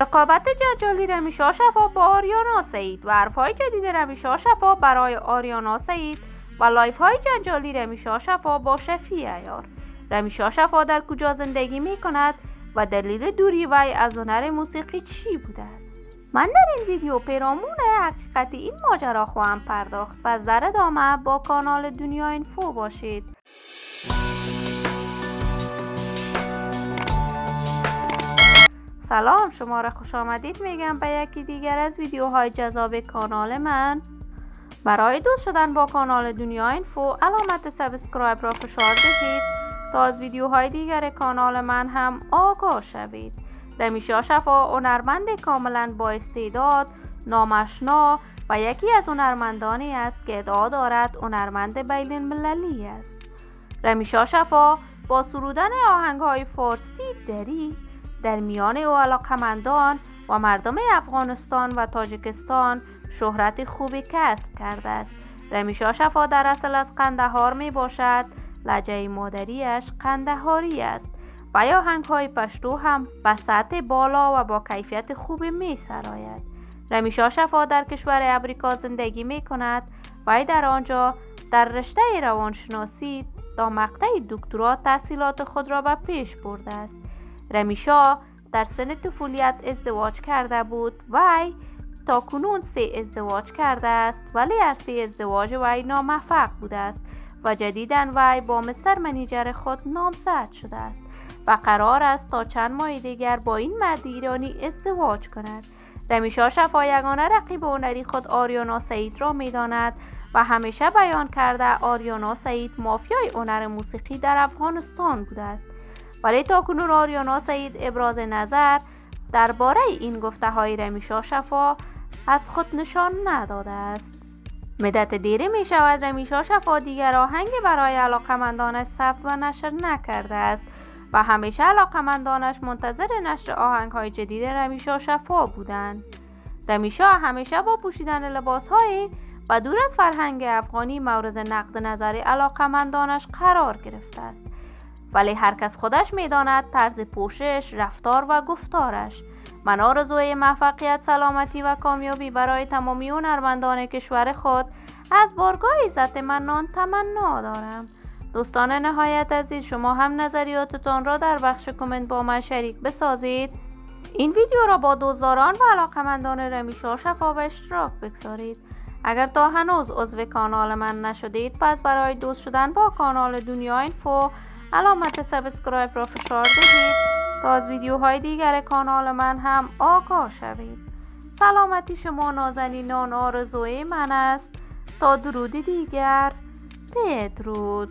رقابت جنجالی رمیشا شفا با آریانا سعید و حرفهای جدید رمیشا شفا برای آریانا سعید و لایف های جنجالی رمیشا شفا با شفیع عیار. رمیشا شفا در کجا زندگی می کند و دلیل دوری وی از هنر موسیقی چی بوده است؟ من در این ویدیو پیرامون حقیقت این ماجرا خواهم پرداخت و در ادامه با کانال دنیا اینفو باشید. سلام، شما را خوش آمدید میگم به یکی دیگر از ویدیوهای جذاب کانال من. برای دوست شدن با کانال دنیا اینفو علامت سابسکرایب را فشار دهید تا از ویدیوهای دیگر کانال من هم آگاه شوید. رمیشا شفا هنرمند کاملا با استعداد، ناماشنا و یکی از هنرمندانی است که ادعا دارد هنرمند بین المللی است. رمیشا شفا با سرودن آهنگ‌های فارسی دری در میان علاقه‌مندان و مردم افغانستان و تاجیکستان شهرت خوبی کسب کرده است. رمیشا شفا در اصل از قندهار می باشد. لهجه مادریش قندهاری است و آهنگ‌های پشتو هم به سطح بالا و با کیفیت خوبی می سراید. رمیشا شفا در کشور امریکا زندگی می کند و در آنجا در رشته روانشناسی تا مقطع دکترا تحصیلات خود را به پیش برده است. رمیشا در سن طفولیت ازدواج کرده بود. وی تا کنون 3 ازدواج کرده است، ولی هر 3 ازدواج وی ناموفق بوده است و جدیداً وی با مستر منیجر خود نامزد شده است و قرار است تا چند ماه دیگر با این مرد ایرانی ازدواج کند. رمیشا شفا یگانه رقیب هنری خود آریانا سعید را می‌داند و همیشه بیان کرده آریانا سعید مافیای هنر موسیقی در افغانستان بوده است، ولی تا کنون آریانا سعید ابراز نظر درباره این گفته‌های رمیشا شفا از خود نشان نداده است. مدت دیری می شود رمیشا شفا دیگر آهنگی برای علاقه‌مندانش ثبت و نشر نکرده است و همیشه علاقه‌مندانش منتظر نشر آهنگ‌های جدید رمیشا شفا بودند. رمیشا همیشه با پوشیدن لباس‌های و دور از فرهنگ افغانی مورد نقد نظر علاقه‌مندانش قرار گرفته است، ولی هر کس خودش می‌داند طرز پوشش، رفتار و گفتارش. من آرزوی موفقیت، سلامتی و کامیابی برای تمامی هنرمندان کشور خود از بارگاه عزت منان تمنا دارم. دوستان نهایت عزیز، شما هم نظریاتتان را در بخش کامنت با من شریک بسازید. این ویدیو را با دوستداران و علاقه‌مندان رمیشا شفا به اشتراک بگذارید. اگر تا هنوز عضو کانال من نشدید، پس برای دوست شدن با کانال دنیا اینفو علامت سابسکرایب را فشار دهید تا از ویدیوهای دیگر کانال من هم آگاه شوید. سلامتی شما نازنینان آرزوی من است. تا درودی دیگر، بدرود.